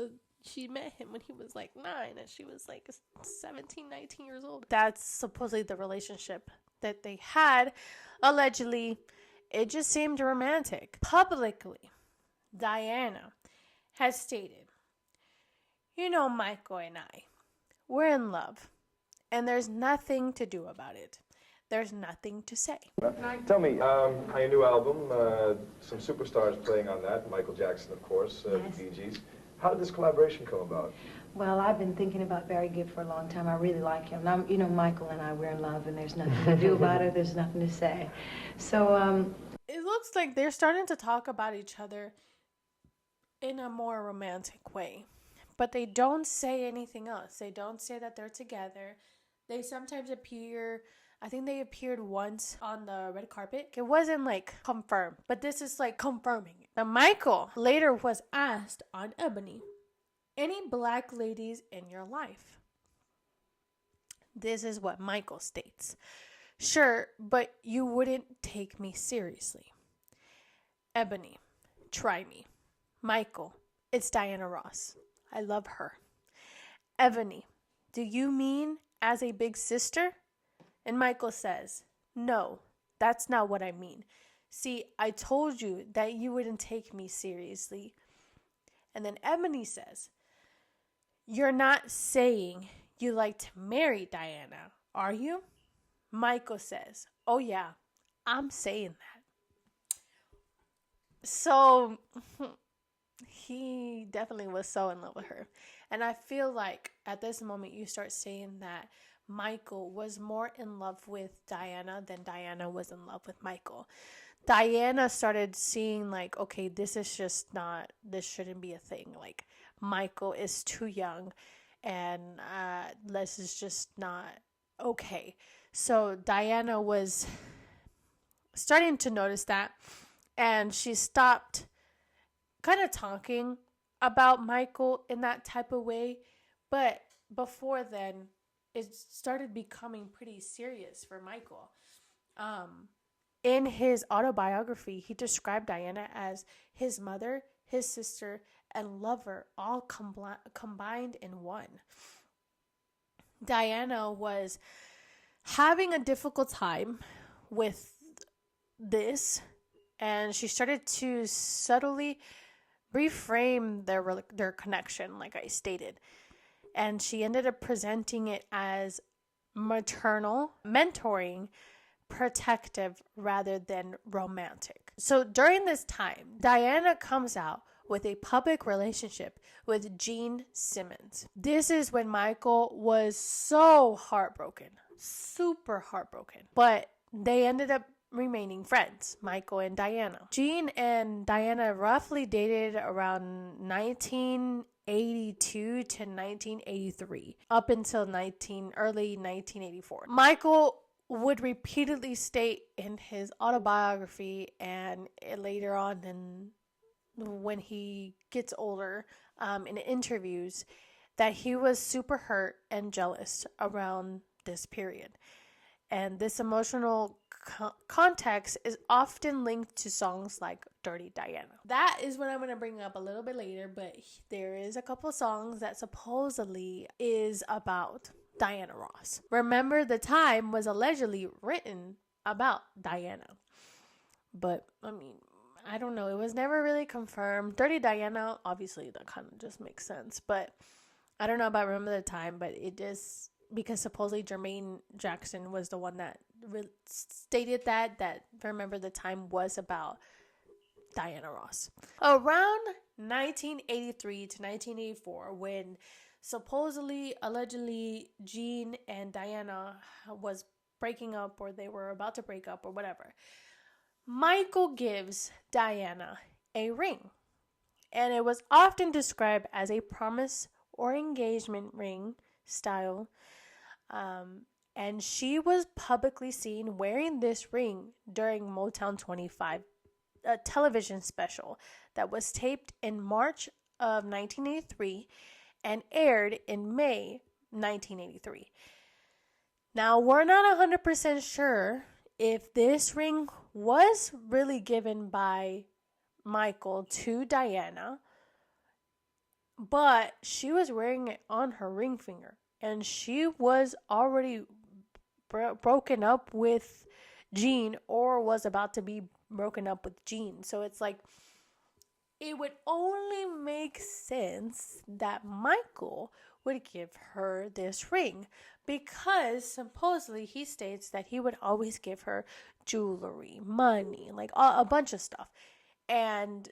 she met him when he was like 9 and she was like 17, 19 years old. That's supposedly the relationship that they had. Allegedly, it just seemed romantic. Publicly, Diana has stated, Michael and I, we're in love and there's nothing to do about it. There's nothing to say. Tell me, on your new album, some superstars playing on that, Michael Jackson, of course, the Bee Gees. How did this collaboration come about? Well, I've been thinking about Barry Gibb for a long time. I really like him. Now, Michael and I, we're in love, and there's nothing to do about it. There's nothing to say. So, it looks like they're starting to talk about each other in a more romantic way. But they don't say anything else. They don't say that they're together. They sometimes appear... I think they appeared once on the red carpet. It wasn't like confirmed, but this is like confirming it. Now, Michael later was asked on Ebony, any black ladies in your life? This is what Michael states. Sure, but you wouldn't take me seriously. Ebony, try me. Michael, it's Diana Ross. I love her. Ebony, do you mean as a big sister? And Michael says, no, that's not what I mean. See, I told you that you wouldn't take me seriously. And then Ebony says, you're not saying you like to marry Diana, are you? Michael says, oh yeah, I'm saying that. So he definitely was so in love with her. And I feel like at this moment you start saying that Michael was more in love with Diana than Diana was in love with Michael. Diana started seeing like, okay, this shouldn't be a thing. Like, Michael is too young and this is just not okay. So Diana was starting to notice that. And she stopped kind of talking about Michael in that type of way. But before then, it started becoming pretty serious for Michael. In his autobiography, he described Diana as his mother, his sister, and lover, all combined in one. Diana was having a difficult time with this, and she started to subtly reframe their connection, like I stated. And she ended up presenting it as maternal, mentoring, protective rather than romantic. So during this time, Diana comes out with a public relationship with Gene Simmons. This is when Michael was so heartbroken, super heartbroken. But they ended up remaining friends, Michael and Diana. Gene and Diana roughly dated around 1982 to 1983, up until early 1984. Michael would repeatedly state in his autobiography and later on when he gets older in interviews that he was super hurt and jealous around this period. And this emotional context is often linked to songs like Dirty Diana. That is what I'm going to bring up a little bit later, but there is a couple songs that supposedly is about Diana Ross. Remember the Time was allegedly written about Diana. But, I mean, I don't know. It was never really confirmed. Dirty Diana, obviously, that kind of just makes sense. But I don't know about Remember the Time, but it just, because supposedly Jermaine Jackson was the one that stated that Remember the Time was about Diana Ross. Around 1983 to 1984, when supposedly, allegedly, Gene and Diana was breaking up, or they were about to break up, or whatever, Michael gives Diana a ring. And it was often described as a promise or engagement ring style. And she was publicly seen wearing this ring during Motown 25, a television special that was taped in March of 1983 and aired in May 1983. Now, we're not 100% sure if this ring was really given by Michael to Diana, but she was wearing it on her ring finger, and she was already broken up with Gene, or was about to be broken up with Gene. So it's like, it would only make sense that Michael would give her this ring, because supposedly he states that he would always give her jewelry, money, like a bunch of stuff. And,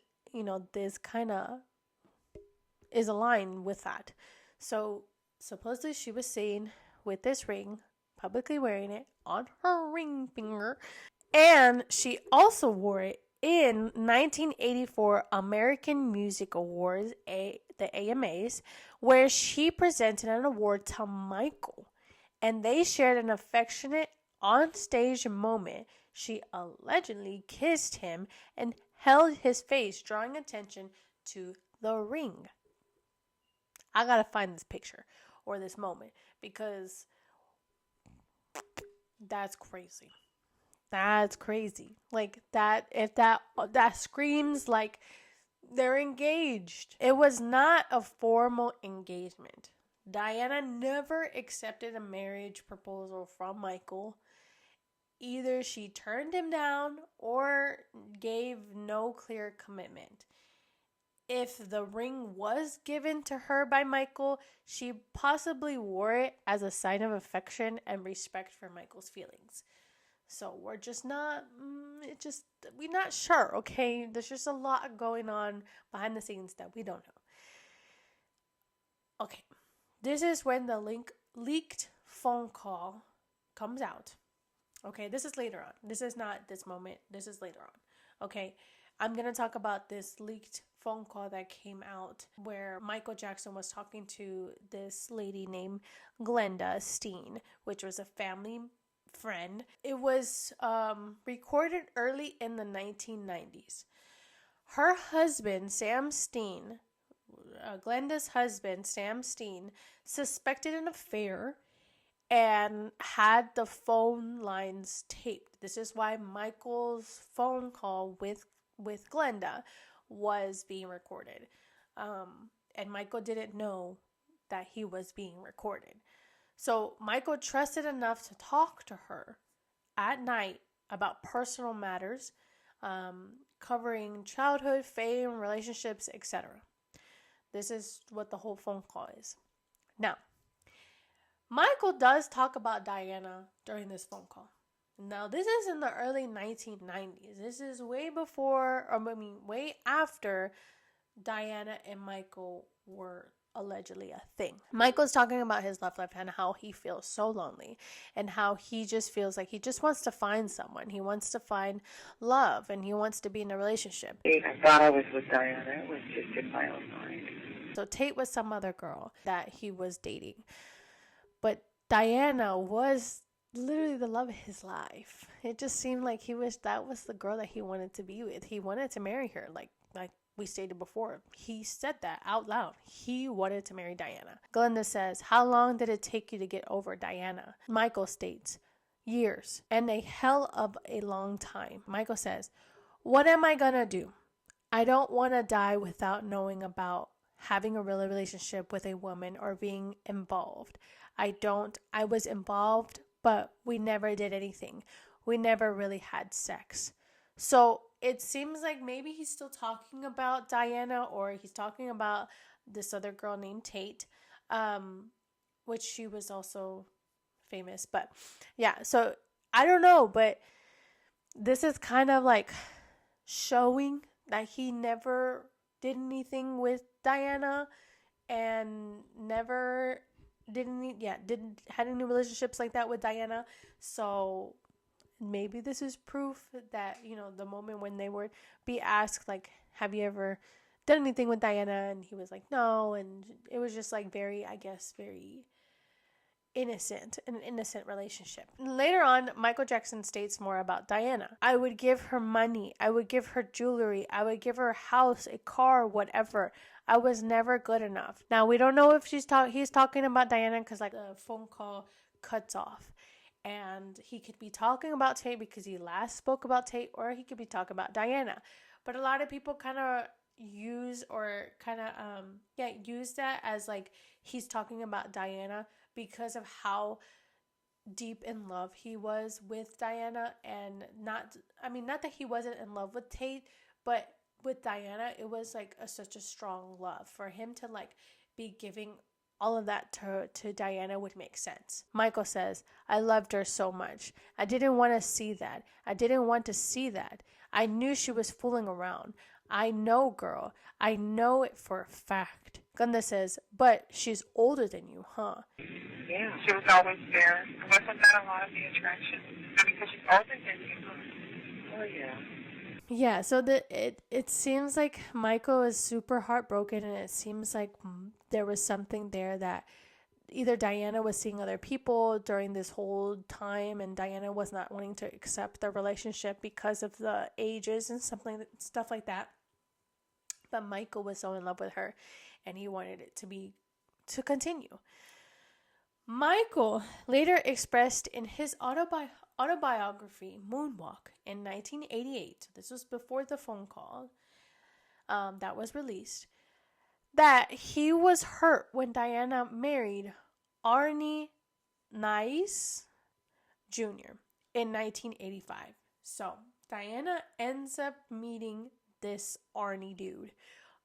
this kind of is aligned with that. So supposedly she was seen with this ring, publicly wearing it on her ring finger. And she also wore it in 1984 American Music Awards, the AMAs, where she presented an award to Michael. And they shared an affectionate on-stage moment. She allegedly kissed him and held his face, drawing attention to the ring. I gotta find this picture or this moment, because that's crazy. That's crazy. Like, that, if that screams like they're engaged. It was not a formal engagement. Diana never accepted a marriage proposal from Michael. Either she turned him down or gave no clear commitment. If the ring was given to her by Michael, she possibly wore it as a sign of affection and respect for Michael's feelings. So we're not sure, okay? There's just a lot going on behind the scenes that we don't know. Okay, this is when the leaked phone call comes out. Okay, this is later on. This is not this moment. This is later on. Okay, I'm going to talk about this leaked phone call that came out where Michael Jackson was talking to this lady named Glenda Steen, which was a family friend. It was recorded early in the 1990s. Her husband, Sam Steen, Glenda's husband, Sam Steen, suspected an affair and had the phone lines taped. This is why Michael's phone call with Glenda was being recorded. And Michael didn't know that he was being recorded. So Michael trusted enough to talk to her at night about personal matters, covering childhood, fame, relationships, etc. This is what the whole phone call is. Now, Michael does talk about Diana during this phone call. Now, this is in the early 1990s. This is way before, way after Diana and Michael were allegedly a thing. Michael's talking about his love life and how he feels so lonely and how he just feels like he just wants to find someone. He wants to find love and he wants to be in a relationship. I thought I was with Diana. It was just in my own mind. So Tate was some other girl that he was dating. But Diana was literally the love of his life. It just seemed like that was the girl that he wanted to be with. He wanted to marry her, like we stated before. He said that out loud. He wanted to marry Diana. Glenda says, "How long did it take you to get over Diana?" Michael states, "Years, and a hell of a long time." Michael says, "What am I gonna do? I don't want to die without knowing about having a real relationship with a woman or being involved. I was involved, but we never did anything. We never really had sex." So it seems like maybe he's still talking about Diana, or he's talking about this other girl named Tate, which she was also famous. But yeah, so I don't know, but this is kind of like showing that he never did anything with Diana and never had any relationships like that with Diana. So maybe this is proof that, the moment when they would be asked, like, have you ever done anything with Diana? And he was like, no. And it was just like very innocent, an innocent relationship. Later on, Michael Jackson states more about Diana. "I would give her money. I would give her jewelry. I would give her a house, a car, whatever. I was never good enough." Now, we don't know if he's talking about Diana because like the phone call cuts off. And he could be talking about Tate because he last spoke about Tate, or he could be talking about Diana. But a lot of people kind of use that as like he's talking about Diana because of how deep in love he was with Diana, and not that he wasn't in love with Tate, but with Diana, it was like such a strong love. For him to like be giving all of that to Diana would make sense. Michael says, "I loved her so much. I didn't want to see that. I knew she was fooling around. I know, girl. I know it for a fact." Glenda says, "But she's older than you, huh?" Yeah. She was always there. Wasn't that a lot of the attraction? Because she's older than you. Oh, yeah. Yeah, so it seems like Michael is super heartbroken, and it seems like there was something there that either Diana was seeing other people during this whole time, and Diana was not wanting to accept the relationship because of the ages and stuff like that. But Michael was so in love with her, and he wanted it to continue. Michael later expressed in his autobiography, Moonwalk, in 1988, this was before the phone call that was released, that he was hurt when Diana married Arnie Nice Jr. in 1985. So Diana ends up meeting this Arnie dude.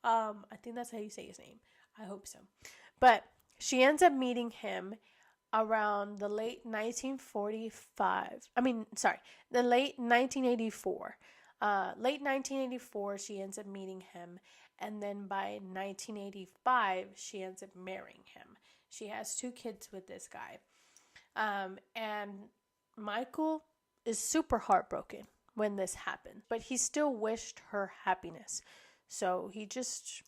I think that's how you say his name. I hope so. But she ends up meeting him around the late 1984. Late 1984, she ends up meeting him. And then by 1985, she ends up marrying him. She has 2 kids with this guy. And Michael is super heartbroken when this happened. But he still wished her happiness. So he just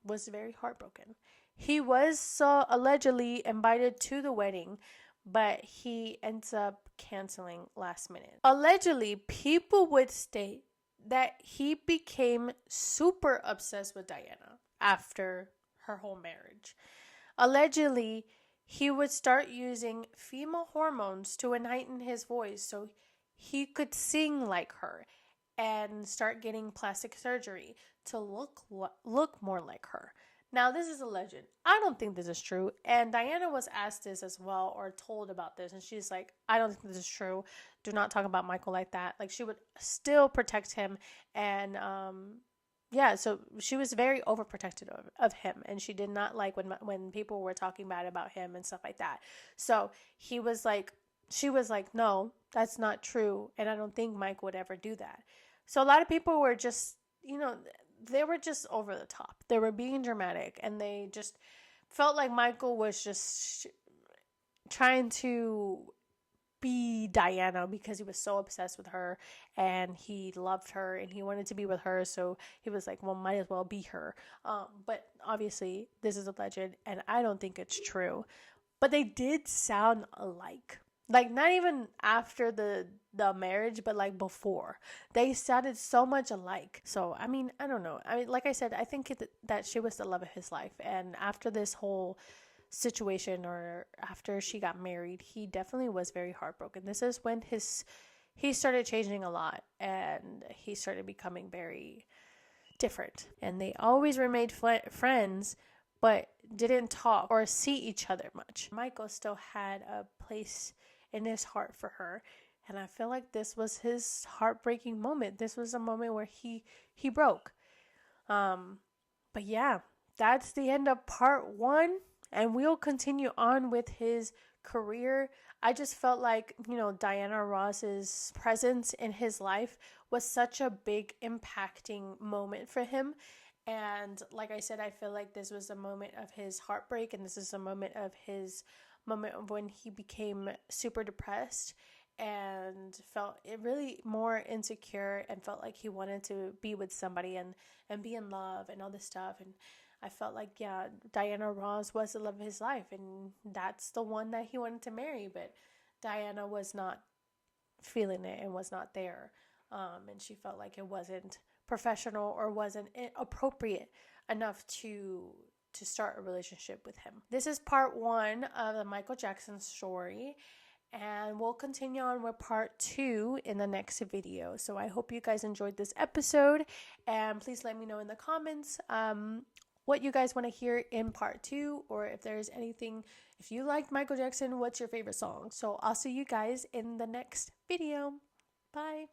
was very heartbroken. He was allegedly invited to the wedding, but he ends up canceling last minute. Allegedly, people would state that he became super obsessed with Diana after her whole marriage. Allegedly, he would start using female hormones to heighten his voice so he could sing like her, and start getting plastic surgery to look more like her. Now, this is a legend. I don't think this is true. And Diana was asked this as well, or told about this, and she's like, I don't think this is true. Do not talk about Michael like that. Like, she would still protect him. And yeah, so she was very overprotective of him, and she did not like when people were talking bad about him and stuff like that. So she was like, no, that's not true, and I don't think Mike would ever do that. So a lot of people were just, they were just over the top. They were being dramatic, and they just felt like Michael was just trying to be Diana because he was so obsessed with her and he loved her and he wanted to be with her. So he was like, well, might as well be her. But obviously, this is a legend, and I don't think it's true. But they did sound alike. Like, not even after the marriage, but like before. They sounded so much alike. So, I mean, I don't know. I mean, like I said, I think that she was the love of his life. And after this whole situation, or after she got married, he definitely was very heartbroken. This is when he started changing a lot, and he started becoming very different. And they always remained friends, but didn't talk or see each other much. Michael still had a place in his heart for her, and I feel like this was his heartbreaking moment. This was a moment where he broke. But yeah, that's the end of part 1, and we'll continue on with his career. I just felt like, Diana Ross's presence in his life was such a big impacting moment for him. And like I said, I feel like this was a moment of his heartbreak, and this is a moment of when he became super depressed and felt really more insecure, and felt like he wanted to be with somebody and be in love and all this stuff. And I felt like, yeah, Diana Ross was the love of his life, and that's the one that he wanted to marry. But Diana was not feeling it and was not there. And she felt like it wasn't professional or wasn't appropriate enough to start a relationship with him. This is part 1 of the Michael Jackson story, and we'll continue on with part 2 in the next video. So I hope you guys enjoyed this episode, and please let me know in the comments what you guys want to hear in part 2, or if there's anything, if you liked Michael Jackson, what's your favorite song? So I'll see you guys in the next video. Bye.